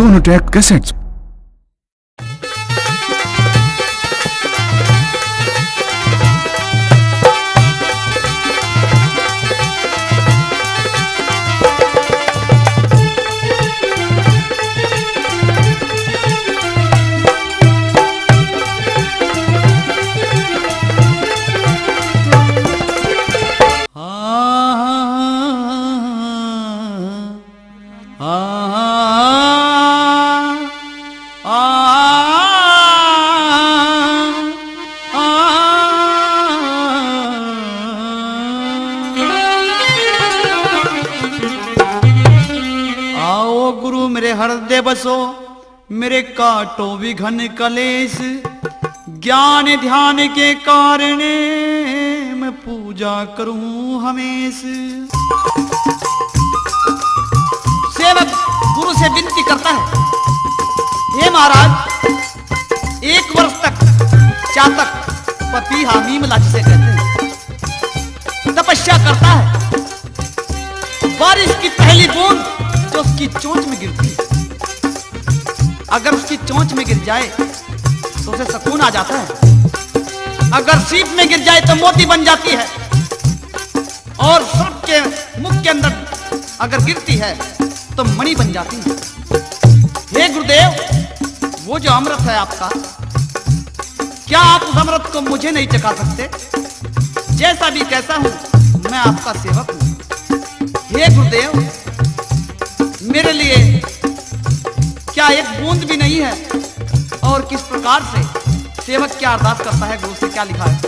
Sonotech cassettes. हृदय बसो मेरे काटो विघन कलेश, ज्ञान ध्यान के कारण मैं पूजा करूं हमेश। सेवक गुरु से विनती करता है, हे महाराज, 1 वर्ष तक चातक पपी हामीम लाज से कहते हैं तपस्या करता है। बारिश की पहली बूंद जो उसकी चोंच में गिरती है, अगर उसकी चोंच में गिर जाए तो उसे सुकून आ जाता है। अगर सीप में गिर जाए तो मोती बन जाती है, और सर्प के मुख के अंदर अगर गिरती है तो मणि बन जाती है। हे गुरुदेव, वो जो अमृत है आपका, क्या आप उस अमृत को मुझे नहीं चखा सकते? जैसा भी कैसा हूं, मैं आपका सेवक हूं। हे गुरुदेव, मेरे लिए क्या एक बूंद भी नहीं है? और किस प्रकार से सेवक क्या अरदास करता है, गुरु से क्या लिखा है?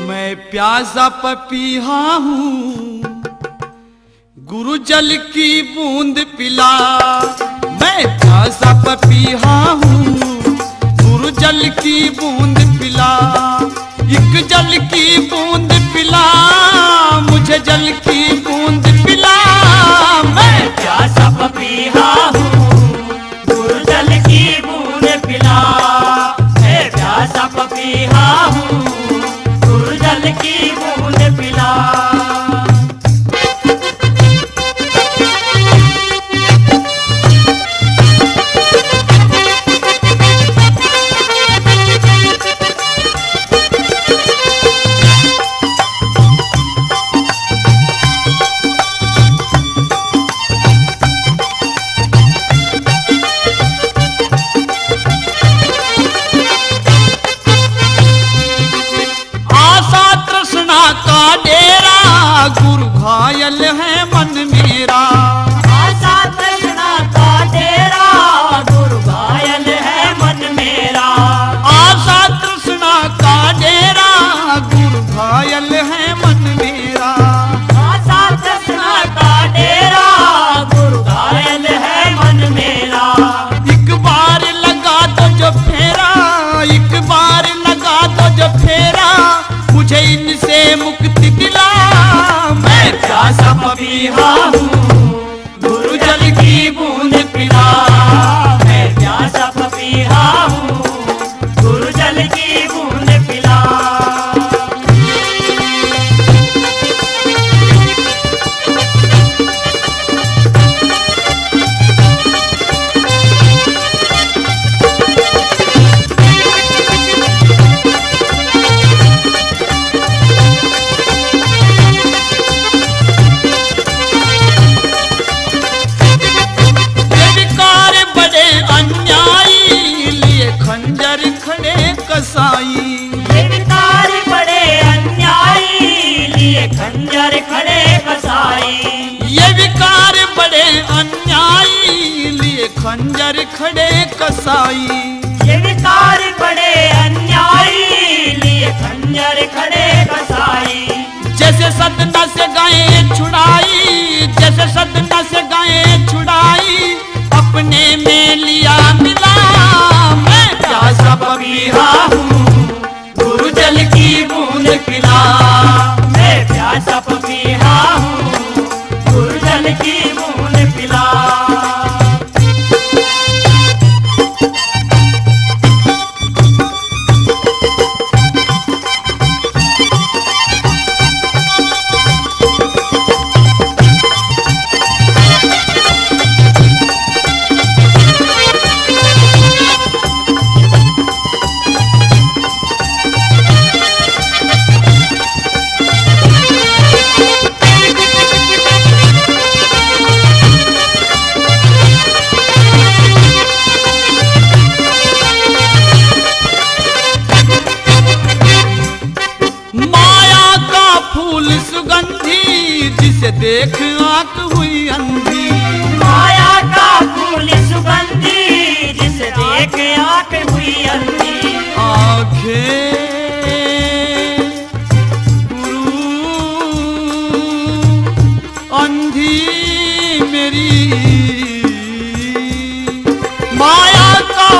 मैं प्यासा पपीहा हूं, गुरु जल की बूंद पिला। मैं प्यासा पपीहा हूँ, गुरु जल की बूंद पिला। एक जल की बूंद पिला, मुझे जल की बूंद पिला। मैं प्यासा पपीहा हूँ, गुरु जल की बूंद पिला। मैं प्यासा पपीहा हूँ, गुरु जल की बूंद पिला। गुरु घायल है मन मेरा। आशा तृष्णा का डेरा, गुरु घायल है मन मेरा। आशा तृष्णा का डेरा, गुरु घायल है मन मेरा। आशा तृष्णा का डेरा, गुरु घायल है मन मेरा। एक बार लगा दो जो फेरा, एक बार लगा दो जो फेरा, मुझे इनसे मुक्ति दिला। मैं प्यासा पपीहा हूँ, गुरु जल की बूंद पिला। मैं प्यासा पपीहा हूँ, गुरु जल की बूंद पिला। ये विकार बड़े अन्यायी, लिए खंजर खड़े कसाई। ये विकार बड़े अन्यायी, लिए खंजर खड़े कसाई। ये विकार बड़े अन्यायी, लिए खंजर खड़े कसाई। जैसे सदना से गायें छुड़ाई, जैसे सदना से गायें छुड़ाई, अपने में लिया मिला। मैं प्यासा पपीहा हूँ, गुरु जल की बूंद पिला। मैं प्यासा पपीहा हूँ, गुरु जल की बूंद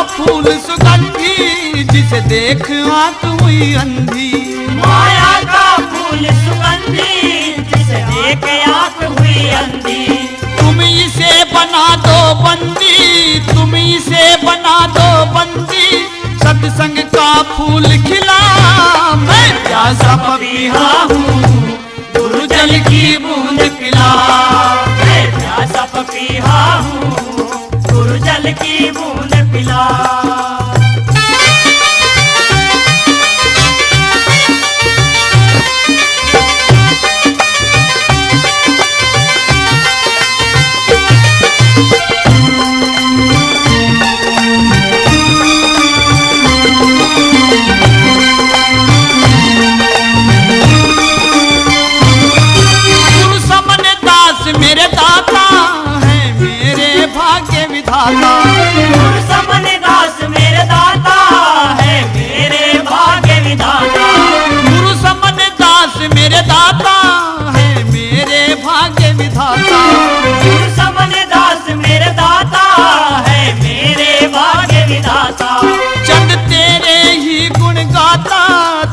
फूल सुगंधी, जिसे देख आंख हुई अंधी। माया का फूल सुगंधी, जिसे देख आंख हुई अंधी। तुम इसे बना दो बंदी, तुम इसे बना दो बंदी, सत्संग का फूल खिला। मैं प्यासा पपीहा हूँ, गुरु जल की बूंद पिला। मैं प्यासा पपीहा हूँ, गुरु जल की बूंद पिला। मेरे दाता है मेरे भाग्य विधाता। गुरु समन दास मेरे दाता है मेरे भाग्य विधाता। गुरु समन दास मेरे दाता है मेरे भाग्य विधाता। गुरु समन दास मेरे दाता है मेरे भाग्य विधाता। चंद तेरे ही गुण गाता,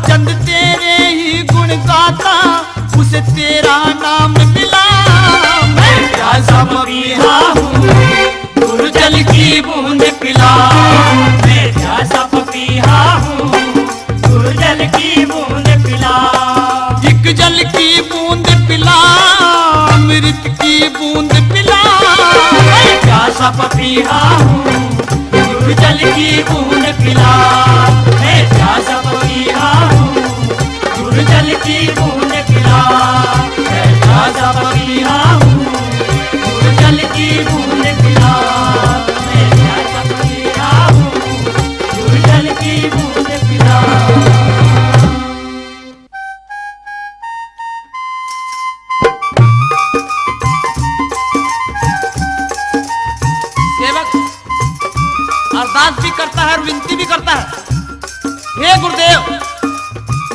चंद तेरे ही गुण गाता, उसे तेरा नाम मिला। प्यासा पपीहा हूँ, गुरु जल की बूंद पिला। मैं प्यासा पपीहा हूँ, गुरु जल की बूंद पिला। एक जल की बूंद पिला, अमृत की बूंद पिला। मैं प्यासा पपीहा हूँ, गुरु जल की बूंद पिला। मैं प्यासा पपीहा हूँ, गुरु जल की बूंद पिला। मैं प्यासा पपीहा हूँ, जल की बूंद पिला। मैं प्यासा पपीहा हूँ, गुरु जल की बूंद पिला। सेवक अरदास भी करता है और विनती भी करता है। हे गुरुदेव,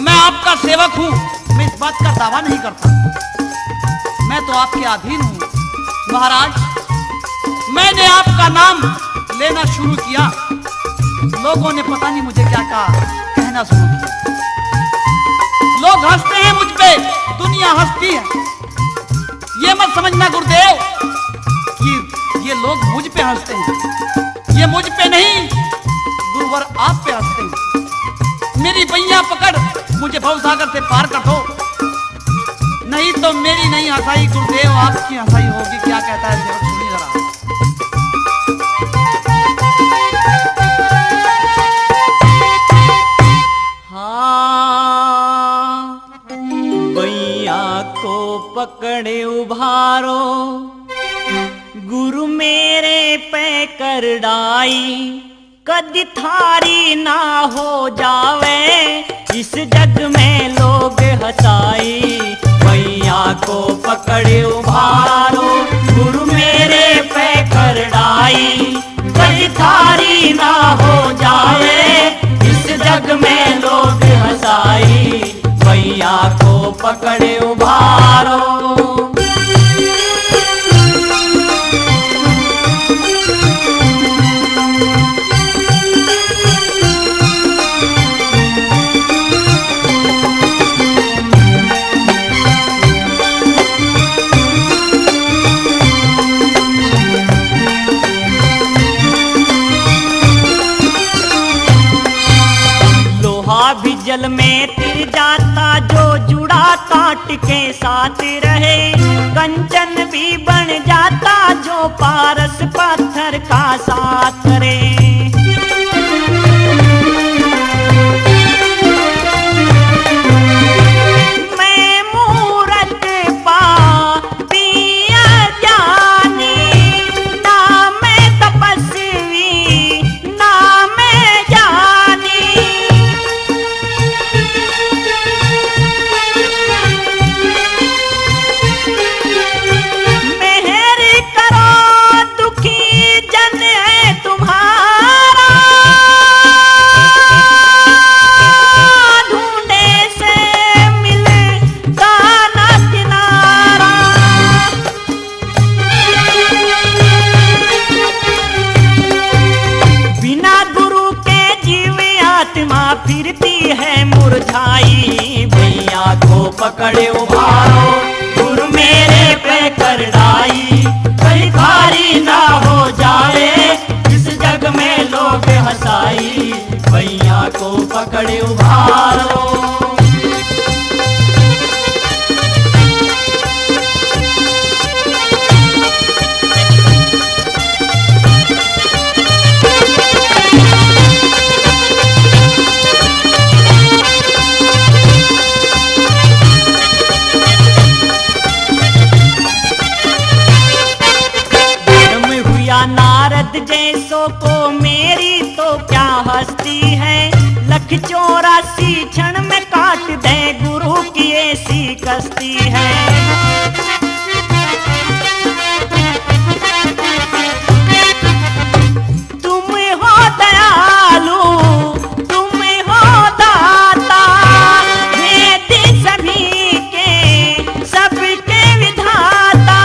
मैं आपका सेवक हूँ, मैं इस बात का दावा नहीं करता, मैं तो आपके अधीन हूँ। महाराज, मैंने आपका नाम लेना शुरू किया, लोगों ने पता नहीं मुझे क्या कहा, कहना शुरू किया। लोग हंसते हैं मुझ पे, दुनिया हंसती है। ये मत समझना गुरुदेव कि ये लोग मुझ पे हंसते हैं, ये मुझ पे नहीं, गुरुवर आप पे हंसते हैं। मेरी पैया पकड़ मुझे भवसागर से पार कर दो, नहीं तो मेरी नहीं हंसाई गुरुदेव, आपकी हंसाई होगी। क्या कहता है सेवक, सुनिए जरा। हाँ, बैया को पकड़े उभारो, गुरु मेरे पे कर डाई। कदी थारी ना हो जावे, इस जग में लोग हंसाई। बैया को पकड़े उभारो, गुरु मेरे पे कर डाई। कदी थारी ना हो जावे, इस जग में लोग हंसाई। बैया को पकड़े उभारो। भी जल में तिर जाता, जो जुड़ा काट के साथ रहे। कंचन भी बन जाता, जो पारस पत्थर का साथ रे। मैं मूरत पा पिया जानी, ना मैं तपस्वी ना मैं जानी। मेहर करो दुखी जन है तुम्हारा, फिरती है मुरझाई। भैया को पकड़े उभारो, गुरु मेरे पे कर डाई। कहीं भारी ना हो जाए, इस जग में लोग हंसाई। भैया को पकड़े उभारो। नारद जैसो को मेरी तो क्या हस्ती है। लख 84 क्षण में काट दे गुरु की ऐसी कश्ती है। तुम हो दयालु, तुम हो दाता, भेद सभी के सबके विधाता।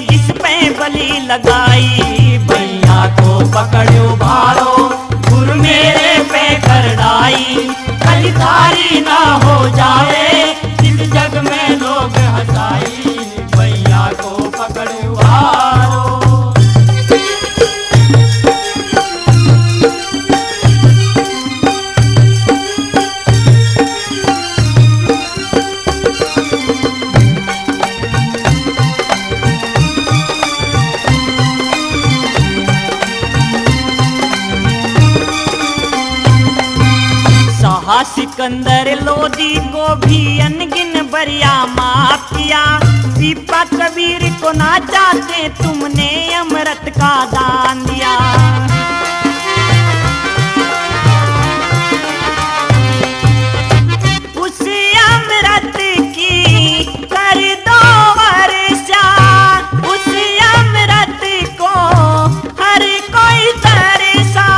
जिस पे बलि लगाई। भैया को पकड़े उभारो, गुरु मेरे पे कर डाई। कहीं थारी ना हो जाए, इस जग में लोग हंसाई। भैया को पकड़े उभारो। सिकंदर लोदी को भी अनगिन बरिया माफ किया। दीपा कबीर को ना चाहते तुमने अमृत का दान दिया। उस अमृत की कर दो वर्षा, उस अमृत को हर कोई तरसा।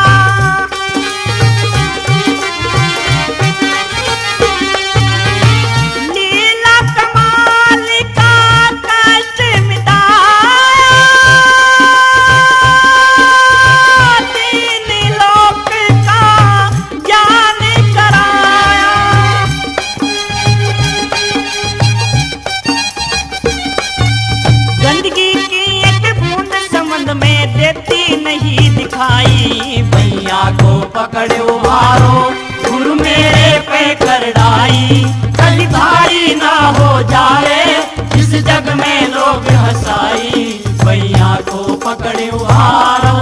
भैया को पकड़े उभारो, गुरु मेरे पे कर डाई। कभी भारी ना हो जाए, इस जग में लोग हंसाई। भैया को पकड़े उभारो।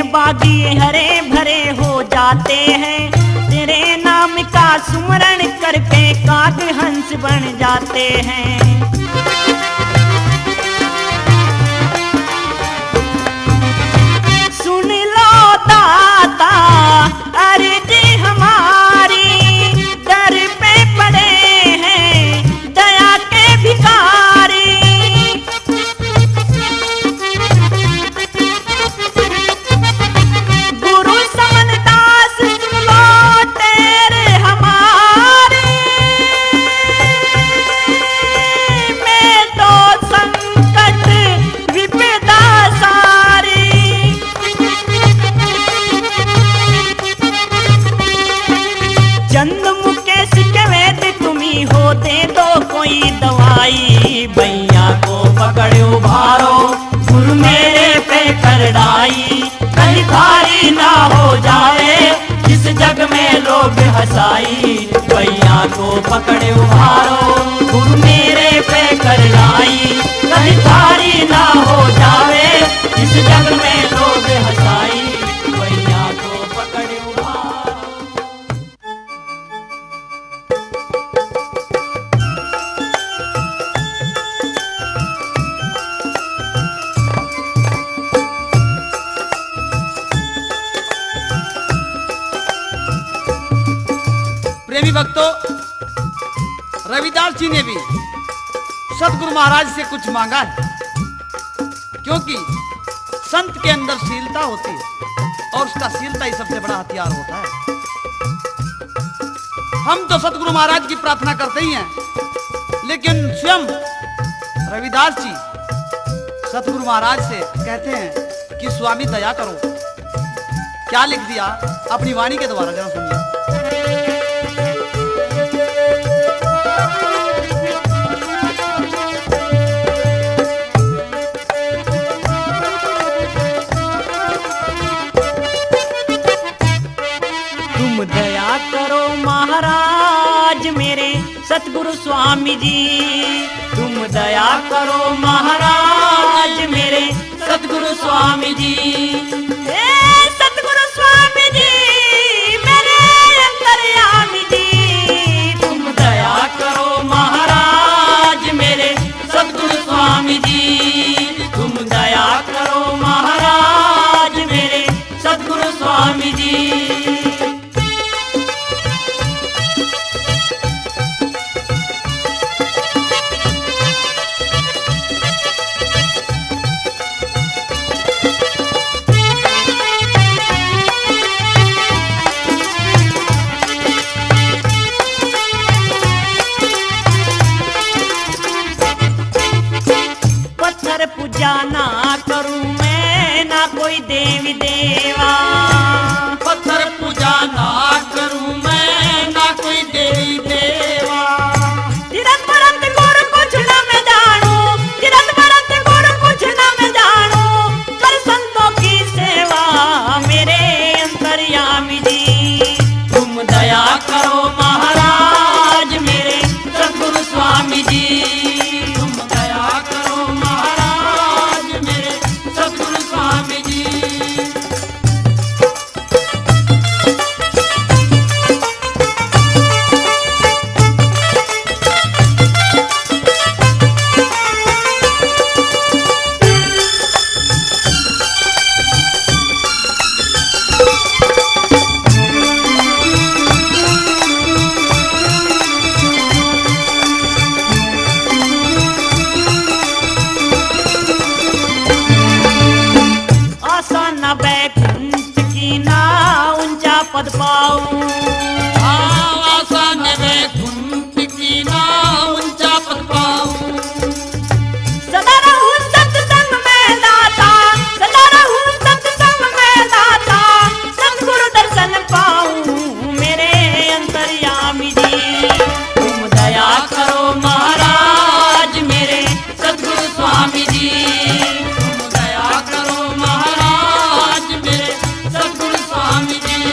बागी हरे भरे हो जाते हैं। तेरे नाम का सुमरण करके काग हंस बन जाते हैं। सुन लो दाता अर्जी हमारी, दर पे पड़े हैं दया के भिखारी। भैया को पकड़ो उभारो, गुरु मेरे पे कर डाई, कहीं थारी ना हो जाए इस जग में लोग हंसाई। भैया को पकड़े उभारो गुरु मेरे पे कर लाई, कहीं थारी ना हो जाए इस जग में लोग हंसाई। भैया को पकड़े उभारो। प्रेमी भक्तों, रविदास जी ने भी सतगुरु महाराज से कुछ मांगा है, क्योंकि संत के अंदर शीलता होती है और उसका शीलता ही सबसे बड़ा हथियार होता है। हम तो सतगुरु महाराज की प्रार्थना करते ही हैं, लेकिन स्वयं रविदास जी सतगुरु महाराज से कहते हैं कि स्वामी दया करो। क्या लिख दिया अपनी वाणी के द्वारा, जरा सुनिए। दया करो महाराज मेरे सतगुरु स्वामी जी, तुम दया करो महाराज मेरे सतगुरु स्वामी जी। सतगुरु स्वामी जी मेरे अंतर्यामी जी, तुम दया करो महाराज मेरे सतगुरु स्वामी जी, तुम दया करो महाराज मेरे सतगुरु स्वामी जी। पूजा ना करूं मैं ना कोई देवी देवा, पत्थर पूजा ना करूं मैं ना कोई देवी देवा। तीरथ व्रत गुरु कुछ ना मैं जानूं, तीरथ व्रत गुरु कुछ ना मैं जानूं, कर संतों की सेवा मेरे अंतर्यामी जी। तुम दया करो महाराज मेरे सतगुरु स्वामी जी, तुम दया करो महाराज मेरे सतगुरु स्वामी जी। बैकुंठ की ना ऊंचा पद पाऊं, आशा न बैकुंठ की ना ऊंचा पद पाऊं। सदा रहूं सत्संग में दाता, सदा रहूं सत्संग में दाता, सतगुरु दर्शन पाऊं मेरे अंतर्यामी जी। तुम दया करो महाराज मेरे सतगुरु स्वामी जी, तुम दया करो महाराज मेरे सतगुरु स्वामी जी।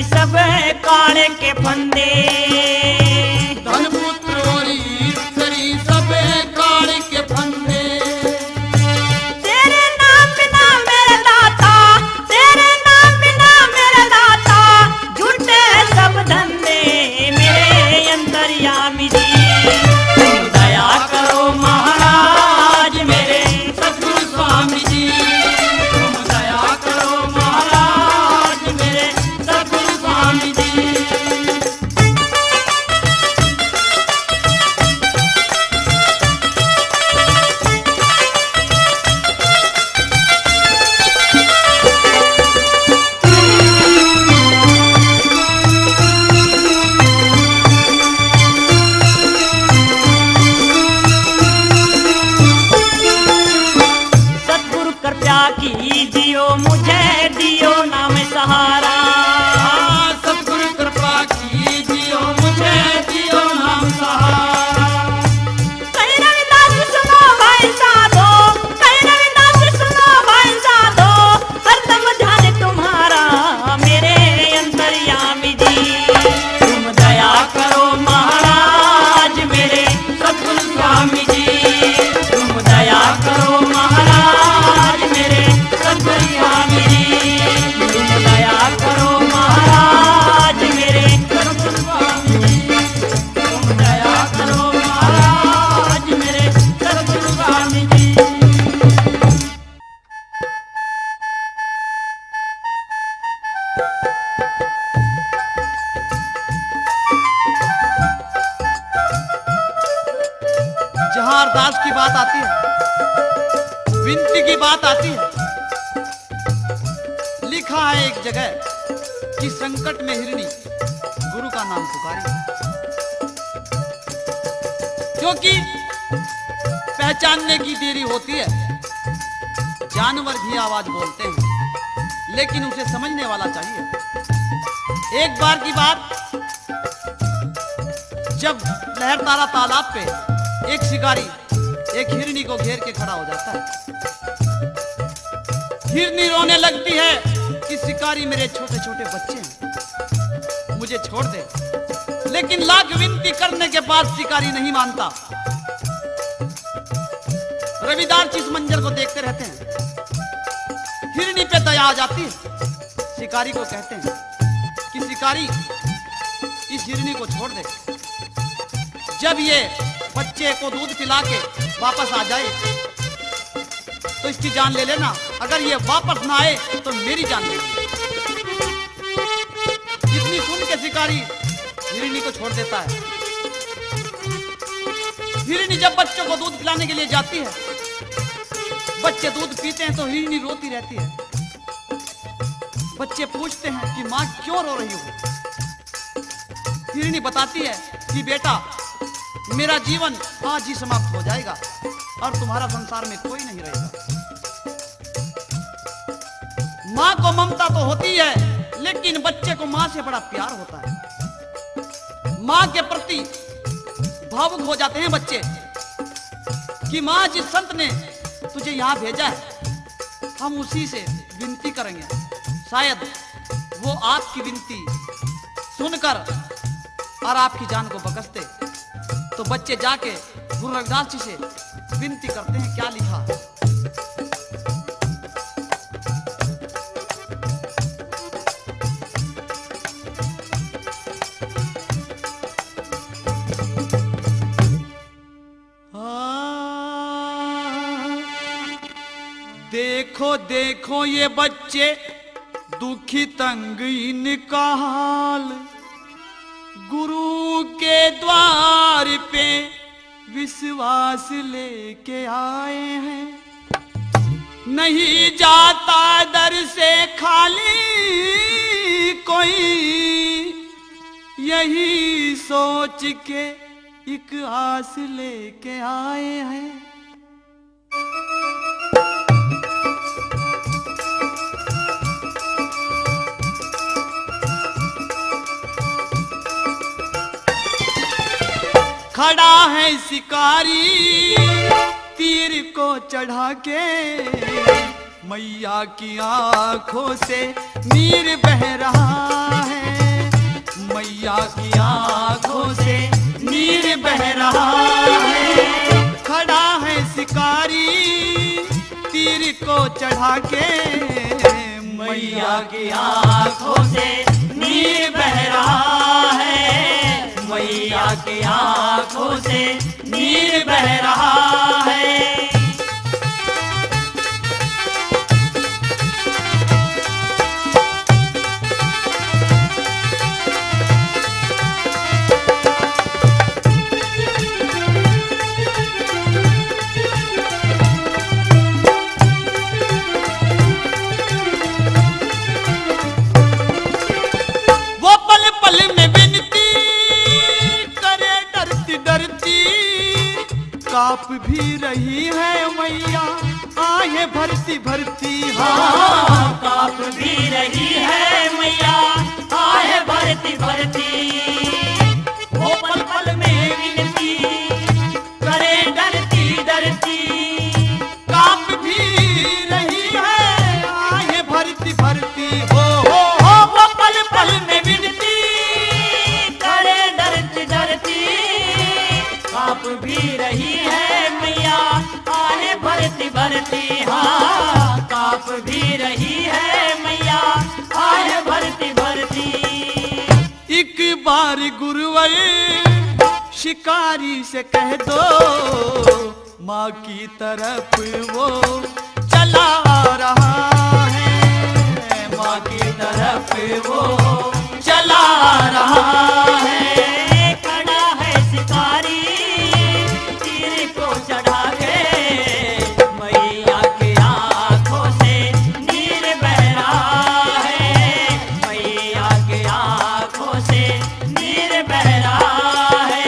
सब काले के फंदे, धनपुत्र और ईश्वरी सब काले के फंदे। तेरे नाम बिना मेरे दाता, तेरे नाम बिना मेरे दाता, झूठे सब धंधे मेरे अंतर्यामी जी। तुम दया करो महाराज मेरे सतगुरु स्वामी जी, तुम दया करो महाराज मेरे सतगुरु स्वामी जी। कीजियो मुझे दियो नाम सहारा। सतगुरु कृपा कीजियो मुझे दियो नाम सहारा। कहीं रविदास सुनो भाई साधो, कहीं रविदास सुनो भाई साधो, हरदम ध्यान तुम्हारा मेरे अंतर्यामी जी। तुम दया करो महाराज मेरे सतगुरु स्वामी जी, तुम दया करो महाराज मेरे सतगुरु स्वामी जी, तुम दया करो महाराज मेरे सतगुरु स्वामी जी, तुम दया करो महाराज मेरे सतगुरु स्वामी जी। जहां अरदास की बात आती है, विनती की बात आती है, लिखा है एक जगह कि संकट में हिरनी गुरु का नाम पुकारी, क्योंकि पहचानने की देरी होती है। जानवर भी आवाज बोलते हैं, लेकिन उसे समझने वाला चाहिए। एक बार की बात, जब लहरतारा तालाब पे एक शिकारी एक हिरनी को घेर के खड़ा हो जाता है। हिरनी रोने लगती है कि शिकारी मेरे छोटे छोटे बच्चे हैं, मुझे छोड़ दे। लेकिन लाख विनती करने के बाद शिकारी नहीं मानता। रविदास जी इस मंजर को देखते रहते हैं। हिरनी पे दया आ जाती है। शिकारी को कहते हैं कि शिकारी इस हिरनी को छोड़ दे, जब ये बच्चे को दूध पिला के वापस आ जाए तो इसकी जान ले लेना, अगर ये वापस ना आए तो मेरी जान ले लेना। इतनी सुन के शिकारी हिरनी को छोड़ देता है। हिरनी जब बच्चों को दूध पिलाने के लिए जाती है, बच्चे दूध पीते हैं तो हिरनी रोती रहती है। बच्चे पूछते हैं कि माँ क्यों रो रही हो? हिरनी बताती है कि बेटा, मेरा जीवन आज ही समाप्त हो जाएगा और तुम्हारा संसार में कोई नहीं रहेगा। माँ को ममता तो होती है, लेकिन बच्चे को माँ से बड़ा प्यार होता है। माँ के प्रति भावुक हो जाते हैं बच्चे कि माँ, जिस संत ने तुझे यहाँ भेजा है, हम उसी से विनती करेंगे, शायद वो आपकी विनती सुनकर और आपकी जान को बख्श दे। तो बच्चे जाके गुरु रविदास जी से विनती करते हैं। क्या लिखा? देखो देखो ये बच्चे दुखी तंग इनका हाल, गुरु के द्वार पे विश्वास लेके आए हैं। नहीं जाता दर से खाली कोई, यही सोच के एक आस लेके आए हैं। खड़ा है शिकारी तीर को चढ़ा के, मैया की आंखों से नीर बह रहा है। मैया की आंखों से नीर बह रहा है। खड़ा है शिकारी तीर को चढ़ा के, मैया की आंखों से नीर बह रहा है। मैया की आंखों से नीर बह रहा है। कांप भी रही है आहे भरती भरती हाँ काप भी रही है मैया आहे भरती भरती वो पल पल में विनती करे डरती डरती काप भी रही है आहे भरती भरती हो वो पल पल में विनती करे डरती डरती काप भी रही है मैया आहे भरती भरती हाँ काप भी रही है मैया आहे भरती भरती एक बार गुरुवर शिकारी से कह दो माँ की तरफ वो चला आ रहा है माँ की तरफ वो चला आ रहा है खड़ा है शिकारी तीर को चढ़ा के मैया के आंखों से नीर बह रहा है मैया के आंखों से नीर बह रहा है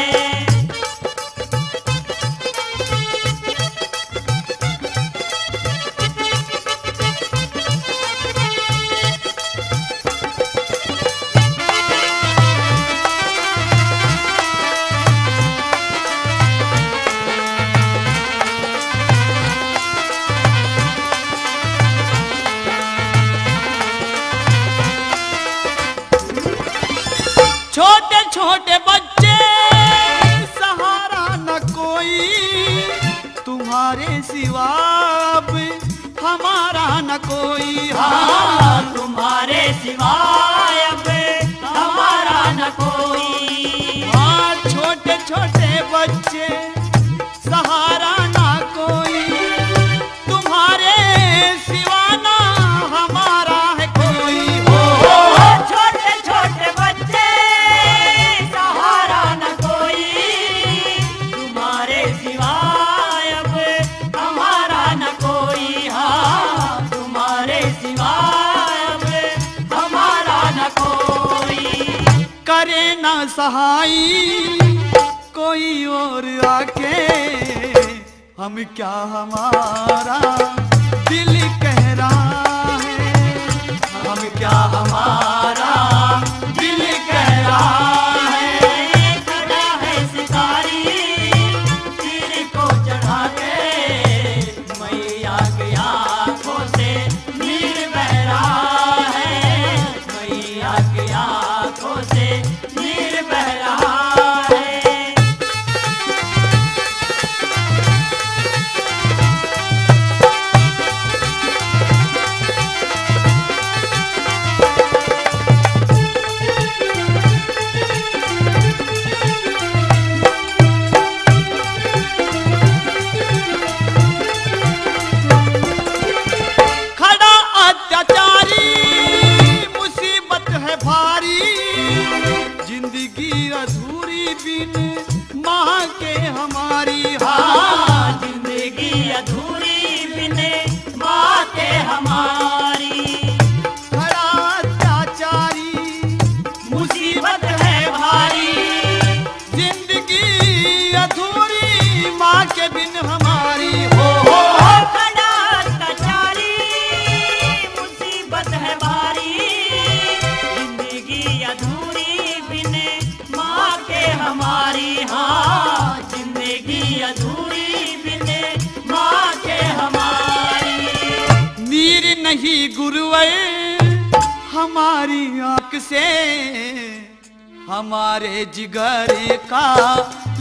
छोटे छोटे बच्चे सहारा न कोई तुम्हारे सिवा अब हमारा न कोई हाँ तुम्हारे सिवाय अब हमारा न कोई हाँ छोटे छोटे बच्चे सहारा ना कोई तुम्हारे सिवा ना हमारा है कोई छोटे छोटे बच्चे सहारा न कोई तुम्हारे सिवाय अब हमारा न कोई हाँ तुम्हारे सिवाय अब हमारा न कोई करे ना सहाई कोई और आके हम क्या हमारा दिल कह रहा है हम क्या हमारा दिल कह रहा है खड़ा है शिकारी तीर को चढ़ा के मैया के आंखों से नीर बह रहा है मैया के आंखों से नीर बह रहा है खड़ा अत्याचारी मुसीबत है भारी जिंदगी अधूरी बिन माँ के हमारी हाँ जिंदगी अधूरी बिन माँ के हमारी खड़ा अत्याचारी मुसीबत है भारी जिंदगी अधूरी माँ के बिन हमारी हो खड़ा अत्याचारी मुसीबत है भारी जिंदगी अधूरी बिन माँ के हमारी हाँ जिंदगी अधूरी बिन माँ के हमारी नीर नहीं गुरुवर हमारी आंख से हमारे जिगर का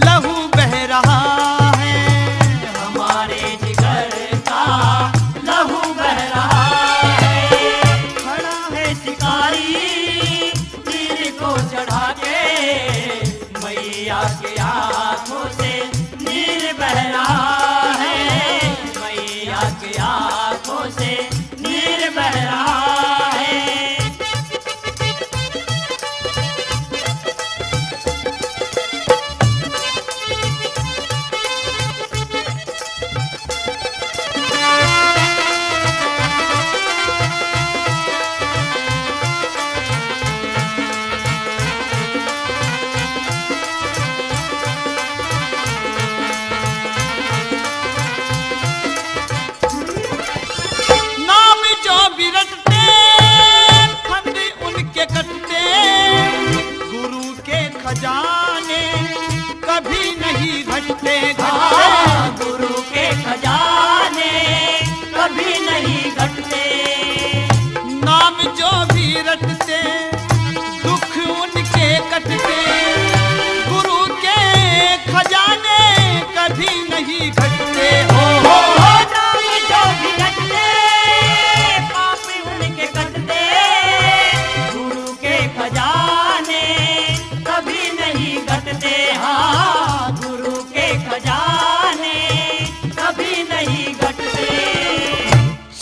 लहू बह रहा है हमारे जिगर का लहू बह रहा है खड़ा है शिकारी तीर को चढ़ा के मैया के आंखों से नीर बह रहा है मैया के आंखों से नीर बह रहा है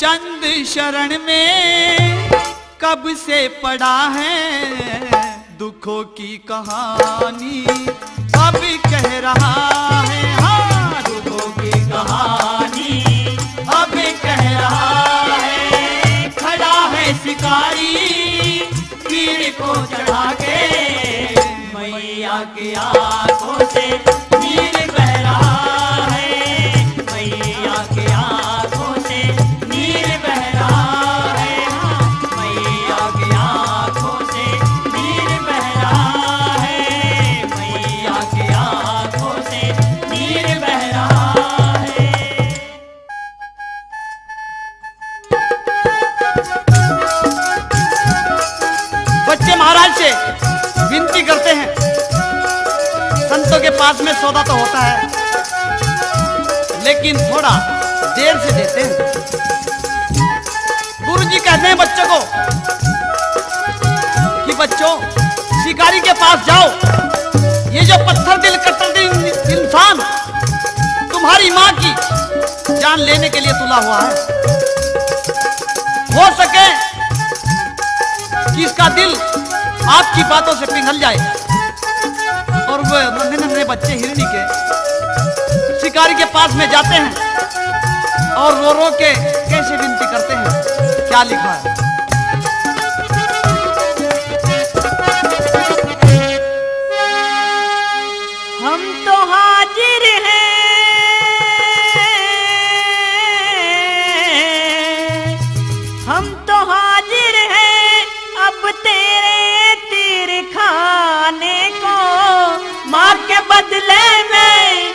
चंद शरण में कब से पड़ा है, दुखों की कहानी अब कह रहा है। हाँ, दुखों की कहानी अब कह रहा है। खड़ा है शिकारी तीर को चढ़ा के, मैया की आंखों से नीर बह रहा है, मैया की आंखों से नीर बह रहा है। हाँ, मैया की आंखों से नीर बह रहा है, मैया की आंखों से नीर बह रहा है। बच्चे महाराज से विनती करते हैं, संतों के पास में सौदा तो होता है लेकिन थोड़ा देर से देते हैं। गुरुजी कहते हैं बच्चों को कि बच्चों शिकारी के पास जाओ, ये जो पत्थर दिल कट्टर दिल इंसान तुम्हारी मां की जान लेने के लिए तुला हुआ है, हो सके कि इसका दिल आपकी बातों से पिघल जाए। और वो नन्हे नन्हे बच्चे हिरनी के शिकारी के पास में जाते हैं और रो रो के कैसे विनती करते हैं। क्या लिखा है? हम तो हाजिर हैं, हम तो हाजिर हैं अब तेरे तीर खाने को, मार के बदले में,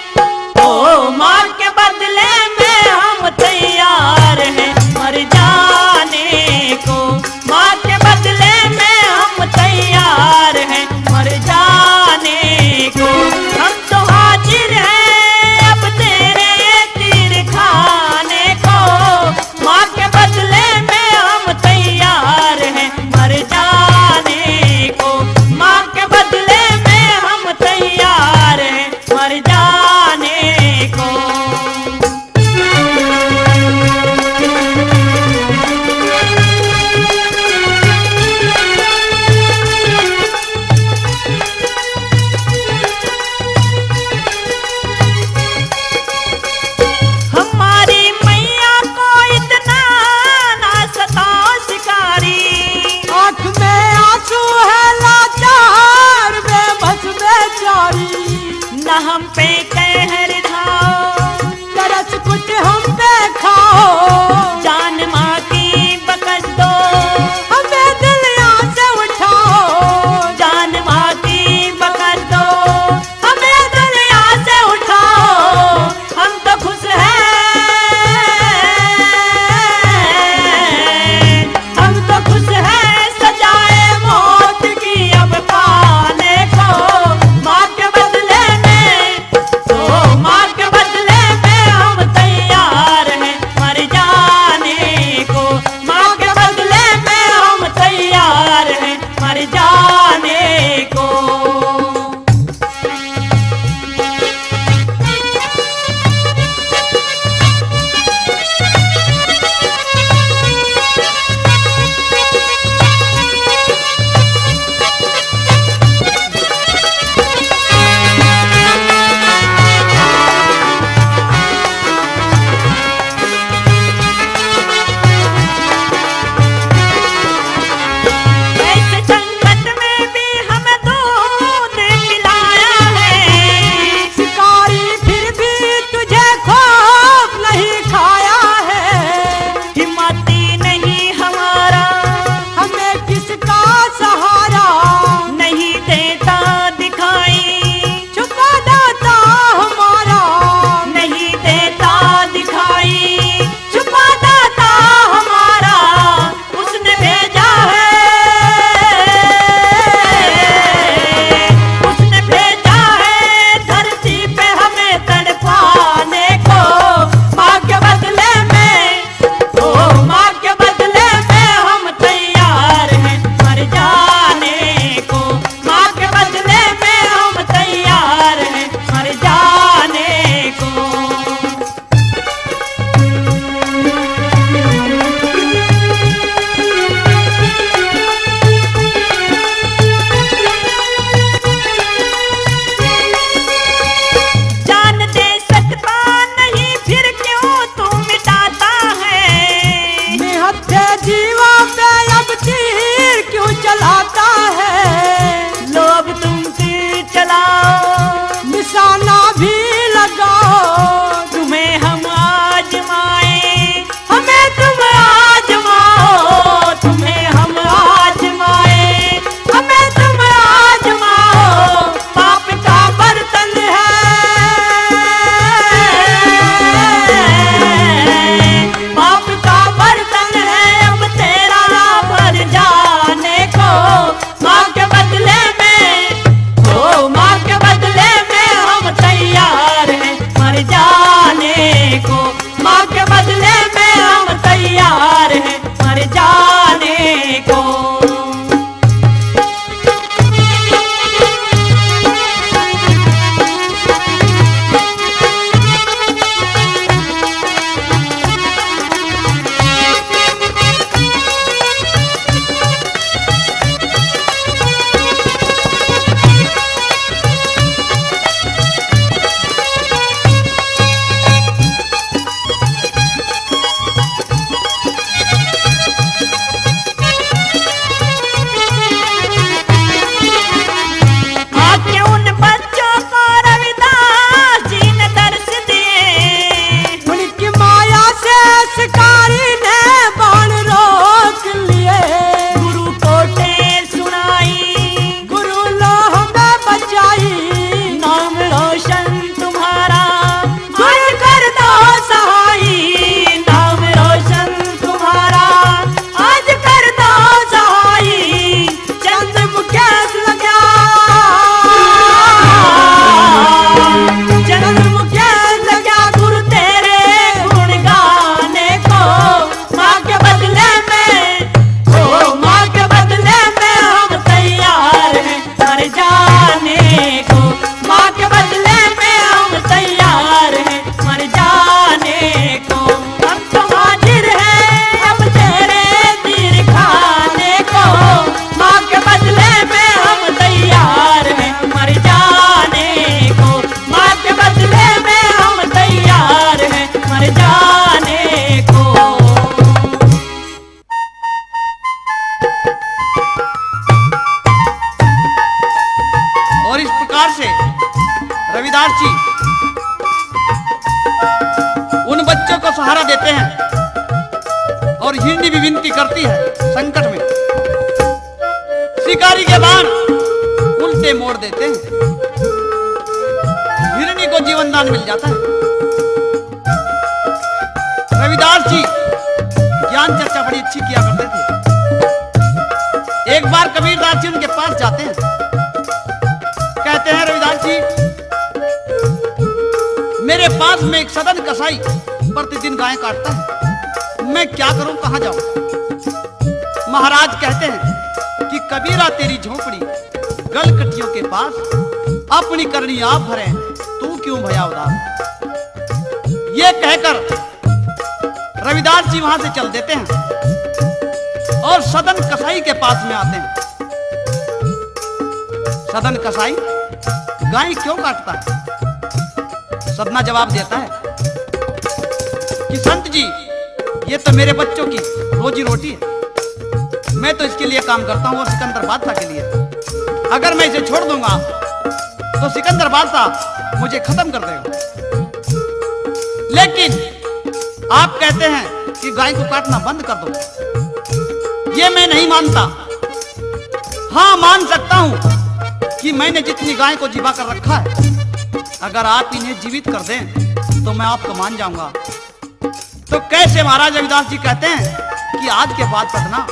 ओ मार के बदले में हम तैयार हैं मर जाने तुम्हें हम आजमाए, हमें तुम आजमाओ, पाप का बर्तन है, पाप का बर्तन है अब तेरा भर जाने को। माँ के बदले में, ओ माँ के बदले में हम तैयार हैं मर जाने को। माँ के बदले में हम तैयार हैं मर जाने को। आके उन बच्चों को रविदास जी ने दर्श दिए, उनकी माया से शिकारी ने बाण रोक लिए। गुरु को टेर सुनाई, गुरु लो हमें बचाई, नाम रोशन तुम्हारा आज कर दो सहाई। नाम रोशन तुम्हारा आज कर दो सहाई। चंद मुकेश लगा, चंद मुकेश लगा गुरु तेरे गुण गाने को। माँ के बदले में, ओ माँ के बदले में हम तैयार हैं मर जाने को। माँ के बदले में हम तैयार हैं मर जाने को। हम तो हाजिर हैं अब तेरे तीर खाने को। माँ के बदले में हम तैयार हैं मर जाने को। माँ के बदले में हम तैयार हैं मर जाने को। और इस प्रकार से रविदास जी उन बच्चों को सहारा देते हैं और हिरनी भी विनती करती है संकट में। शिकारी के बाण उल्टे मोड़ देते हैं, हिरनी को जीवन दान मिल जाता है। रविदास जी ज्ञान चर्चा बड़ी अच्छी किया करते थे। एक बार कबीरदास जी उनके पास जाते हैं, कहते हैं रविदास जी मेरे पास में एक सदन कसाई प्रतिदिन गाय काटता है, मैं क्या करूं, कहां जाऊं। महाराज कहते हैं कि कबीरा तेरी झोपड़ी गलकटियों के पास, अपनी करनी आप भरे तू क्यों भया उदास। ये कहकर रविदास जी वहां से चल देते हैं और सदन कसाई के पास में आते हैं। सदन कसाई गाय क्यों काटता है। सदना जवाब देता है कि संत जी ये तो मेरे बच्चों की रोजी रोटी है, मैं तो इसके लिए काम करता हूं और सिकंदर बादशाह के लिए। अगर मैं इसे छोड़ दूंगा तो सिकंदर बादशाह मुझे खत्म कर देगा। लेकिन आप कहते हैं कि गाय को काटना बंद कर दो, ये मैं नहीं मानता। हाँ मान सकता हूं कि मैंने जितनी गाय को जिबा कर रखा है, अगर आप इन्हें जीवित कर दें तो मैं आपको मान जाऊंगा। तो कैसे महाराज रविदास जी कहते हैं कि आज के बाद तक ना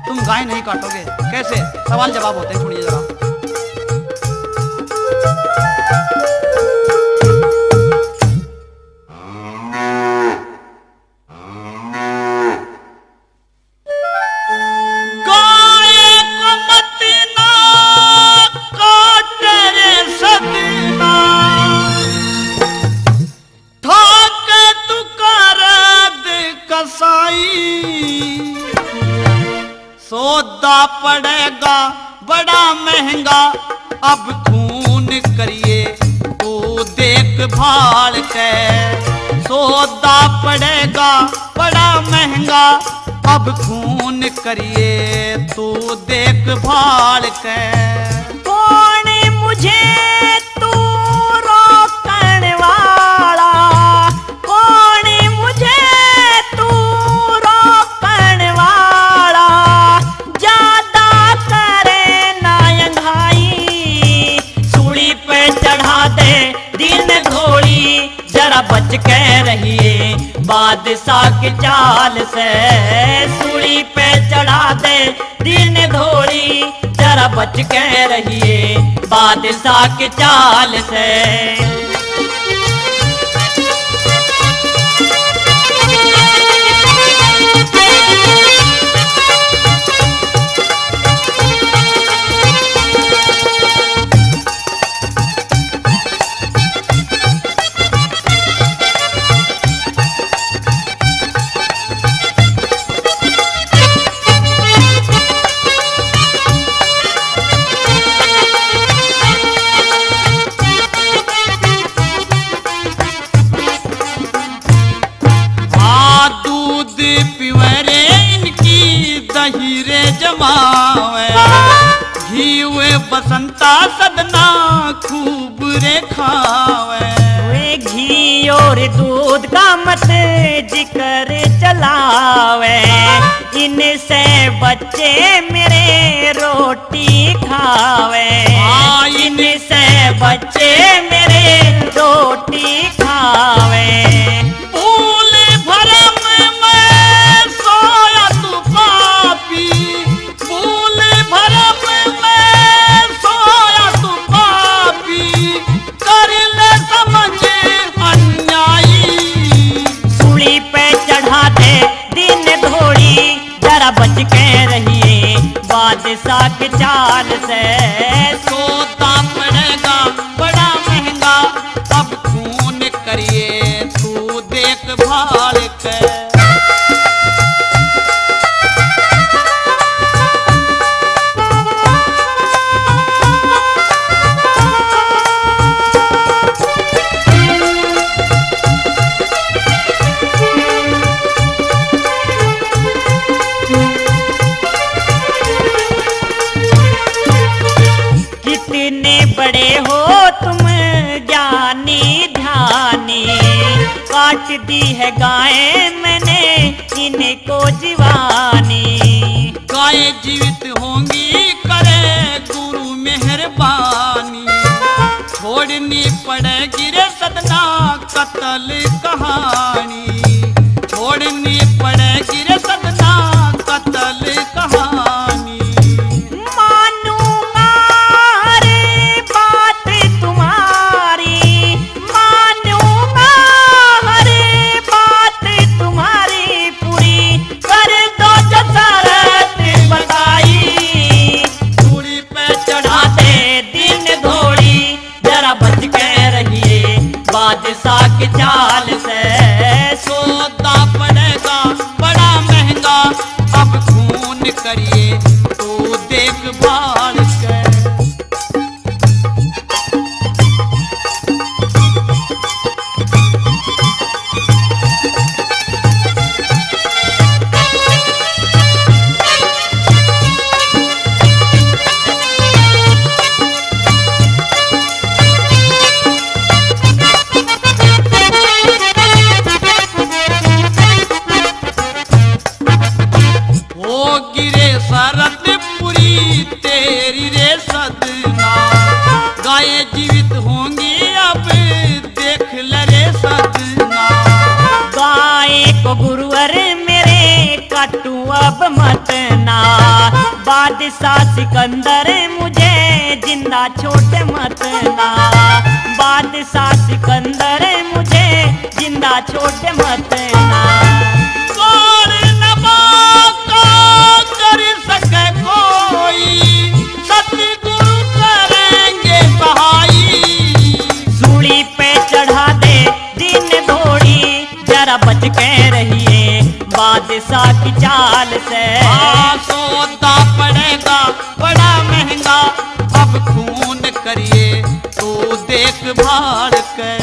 तुम गाय नहीं काटोगे, कैसे? सवाल जवाब होते हैं, सुनिए जरा। सौदा पड़ेगा बड़ा महंगा, अब खून करिए तो देखभाल के। सौदा पड़ेगा बड़ा महंगा, अब खून करिए तो देखभाल के। कौन मुझे तू रोकण वाला, कौन मुझे तू रोकण वाला, चाल से। सूली पे चढ़ा दे दिन धोड़ी, जरा बच के रहिए बादशाह के चाल से। पिवरे इनकी दही रे जमावे, घी वे बसंता सदना खूब रे खावे। वे घी और दूध का मत जिक्र चलावे, इनसे बच्चे मेरे रोटी खावे। इनसे बच्चे मेरे रोटी खावे। बच के रहिए बादशाह के चाल से। सोता पड़ेगा बड़ा महंगा, अब खून करिए तू देखभाल के। बड़े हो तुम ज्ञानी ध्यानी, काट दी है गाय मैंने इनको जीवानी। गाय जीवित होंगी करे गुरु मेहरबानी, छोड़नी पड़ेगी रे सदना कत्ल कहानी। छोड़नी पड़ेगी रे सदना कत्ल कहानी। बादशाह के चाल से। सोता पड़ेगा बड़ा महंगा, अब खून करिए तो देखभाल के। सरतपुरी तेरी रे सदना, गाय जीवित होंगी अब देख ले रे सदना। गाय को गुरुवर मेरे काटू अब मत ना, बादशाह सिकंदर मुझे जिंदा छोड़ मत ना। बादशाह सिकंदर मुझे जिंदा छोड़ मत ना। बच के रहिए बादशाह की चाल से। सोता पड़ेगा बड़ा महंगा, अब खून करिए तो देखभाल के।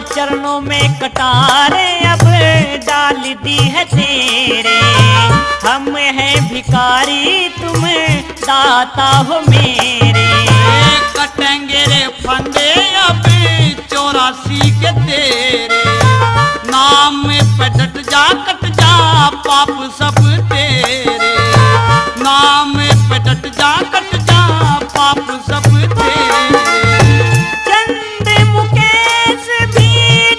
चरणों में कटारे अब डाल दी है तेरे, हम हैं भिखारी तुम दाता हो मेरे। कटेंगे पाप सब तेरे, नाम पे डट जा कट जा पाप सब तेरे। चंद मुकेश भी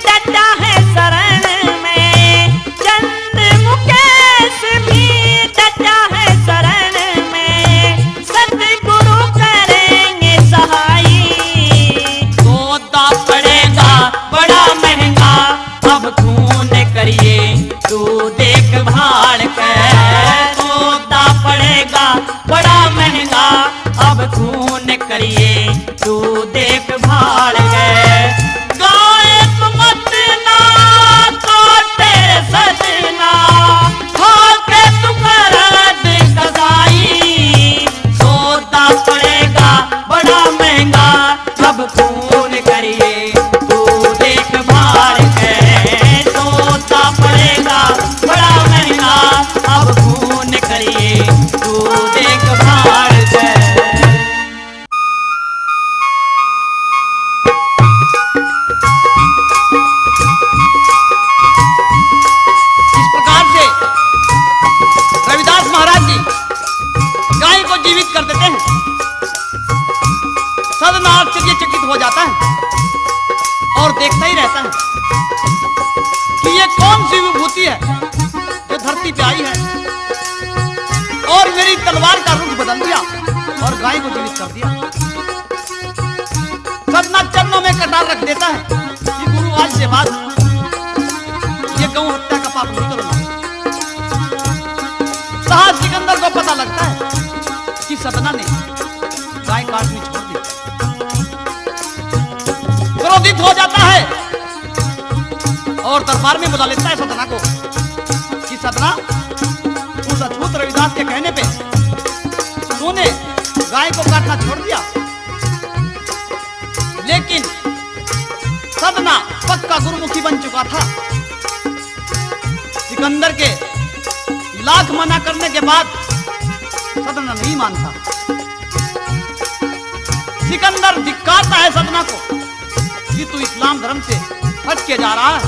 डटा है शरण में, चंद मुकेश भी डटा है शरण में, सतगुरु करेंगे सहाई। सौदा पड़ेगा बड़ा महंगा, अब खून करिए तू देख भाड़ के। सौदा पड़ेगा बड़ा महंगा, अब खून करिए तू देख भाड़ के। गाए तू मत ना तो तेरे सजना, खाके तू कर दे कसाई। सौदा पड़ेगा बड़ा महंगा, अब खून करिए तू देख भाड़ के। सौदा पड़ेगा बड़ा महंगा, अब खून करिए तू देख भाड़ के। इस प्रकार से रविदास महाराज जी गाय को जीवित कर देते हैं। सदना आश्चर्यचकित हो जाता है और देखता ही रहता है कि ये कौन सी विभूति है जो धरती पे आई है और मेरी तलवार का रुख बदल दिया और गाय को जीवित कर दिया। सदना चरणों में कटार रख देता है कि गुरु आज से बाद ये गौ हत्या का पाप नहीं करूंगा। साहब सिकंदर को पता लगता है कि सदना ने गाय काटनी छोड़ दी। क्रोधित हो जाता है और दरबार में बुला लेता है सदना को कि सदना, उस अछूत रविदास के कहने पे तूने गाय को काटना छोड़ दिया, लेकिन सदना पक्का गुरुमुखी बन चुका था। सिकंदर के लाख मना करने के बाद सदना नहीं मानता। सिकंदर धिक्कारता है सदना को कि तू इस्लाम धर्म से हट के जा रहा है,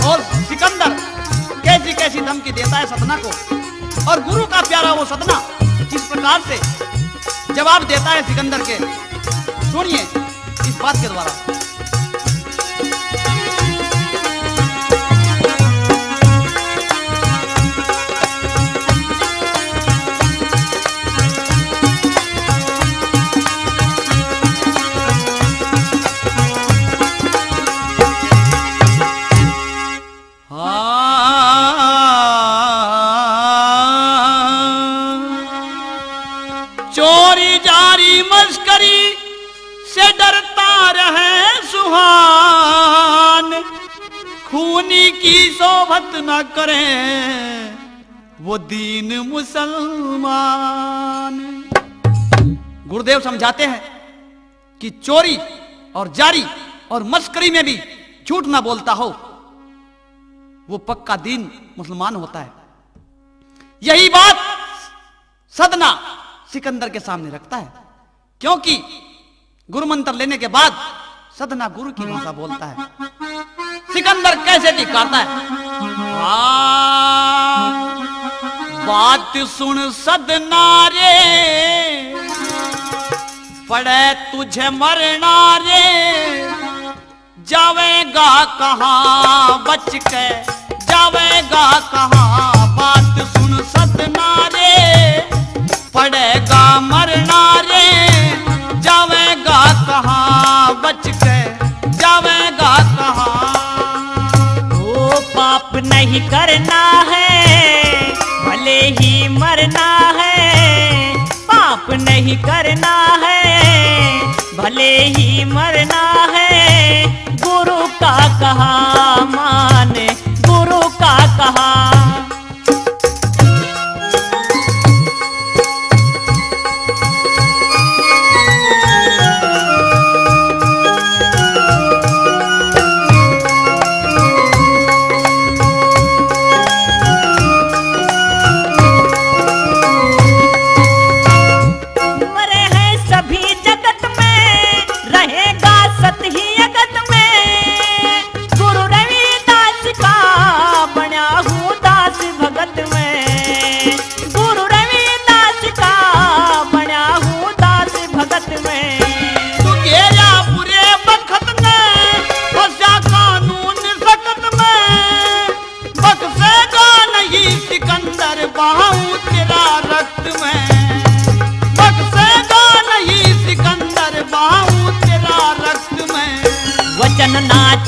और सिकंदर कैसी कैसी धमकी देता है सदना को। और गुरु का प्यारा वो सदना किस प्रकार से जवाब देता है सिकंदर के, सुनिए इस बात के द्वारा। चोरी जारी मस्करी से डरता रहे सुहान, खूनी की सोबत न करें वो दीन मुसलमान। गुरुदेव समझाते हैं कि चोरी और जारी और मस्करी में भी झूठ ना बोलता हो वो पक्का दीन मुसलमान होता है। यही बात सदना सिकंदर के सामने रखता है, क्योंकि गुरु मंत्र लेने के बाद सदना गुरु की भाषा बोलता है। सिकंदर कैसे धिक्कारता है, बात सुन सदना रे, पड़े तुझे मरना रे, जावेगा कहां बच के, जावेगा कहां। बात सुन सदना रे, पड़ेगा मरना रे, जावेगा कहां बच के, जावेगा कहां। ओ पाप नहीं करना है भले ही मरना है, पाप नहीं करना है भले ही मरना है। गुरु का कहा मान, गुरु का कहा। गुरु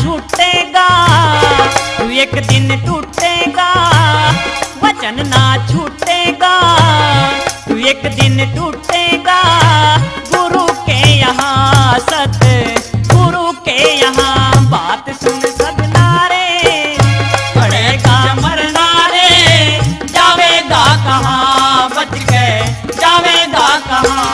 छूटेगा, तू एक दिन टूटेगा। वचन ना छूटेगा, तू एक दिन टूटेगा। गुरु के यहाँ सत गुरु के यहाँ बात सुन सजना रे, पड़ेगा मरना रे। जावेगा कहाँ बच के, जावेगा कहाँ।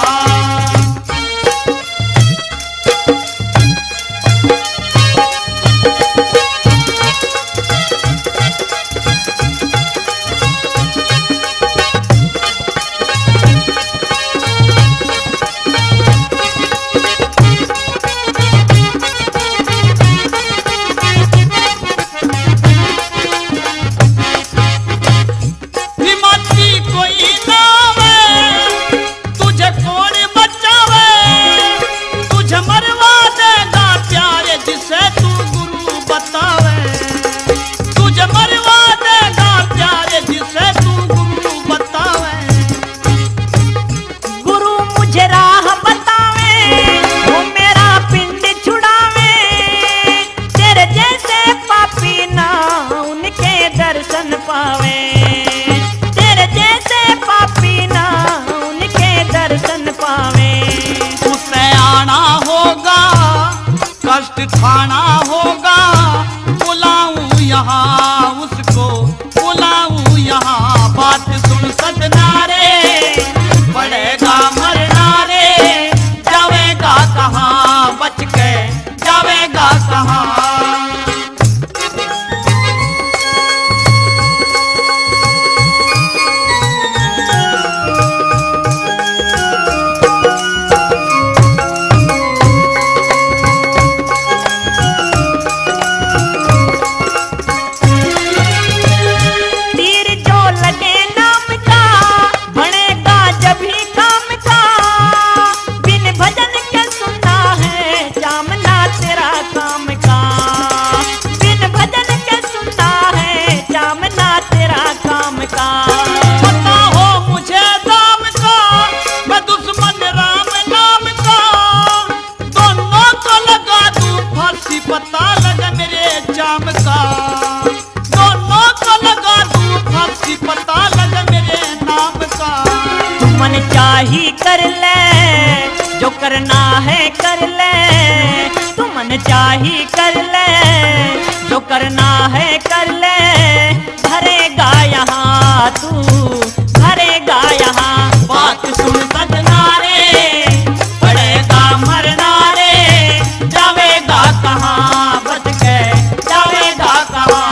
दर्शन पावे, तेरे जैसे पापी ना उनके दर्शन पावे। उसे आना होगा, कष्ट खाना होगा। बुलाऊं यहाँ उसको, बुलाऊं यहाँ। बात सुन सजना रे, पड़ेगा मरना रे। जावेगा कहाँ बच के, जावेगा कहाँ। पता लगा मेरे जाम का, दोनों को लगा दूं फांसी। पता लगा मेरे नाम का। तू मन चाही कर ले, जो करना है कर ले। तू मन चाही कर ले, जो करना है कर ले। भरेगा यहाँ तू, भरेगा यहाँ। बात सुन सजना रे, पड़ेगा मरना रे। जावेगा कहाँ बच के, जावेगा कहाँ।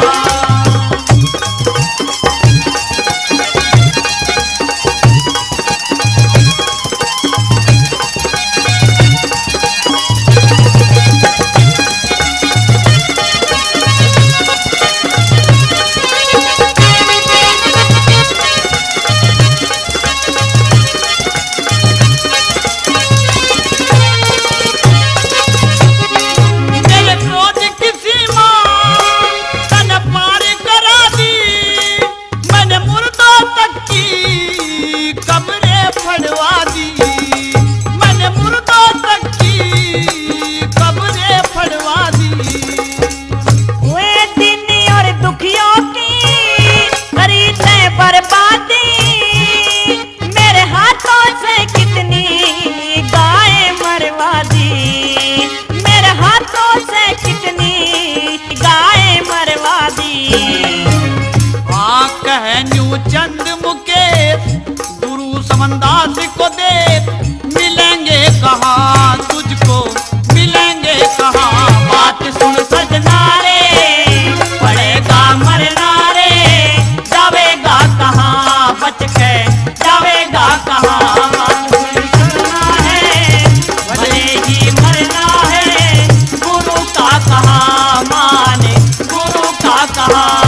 चंद मुकेश गुरु समनदास को दे। मिलेंगे कहाँ तुझको, मिलेंगे कहाँ। बात सुन सजना रे, पड़ेगा मरना रे। जावेगा कहाँ बच के, जावेगा कहाँ। बात सुन सजना है, भले ही मरना है। गुरु का कहाँ माने, गुरु का कहाँ।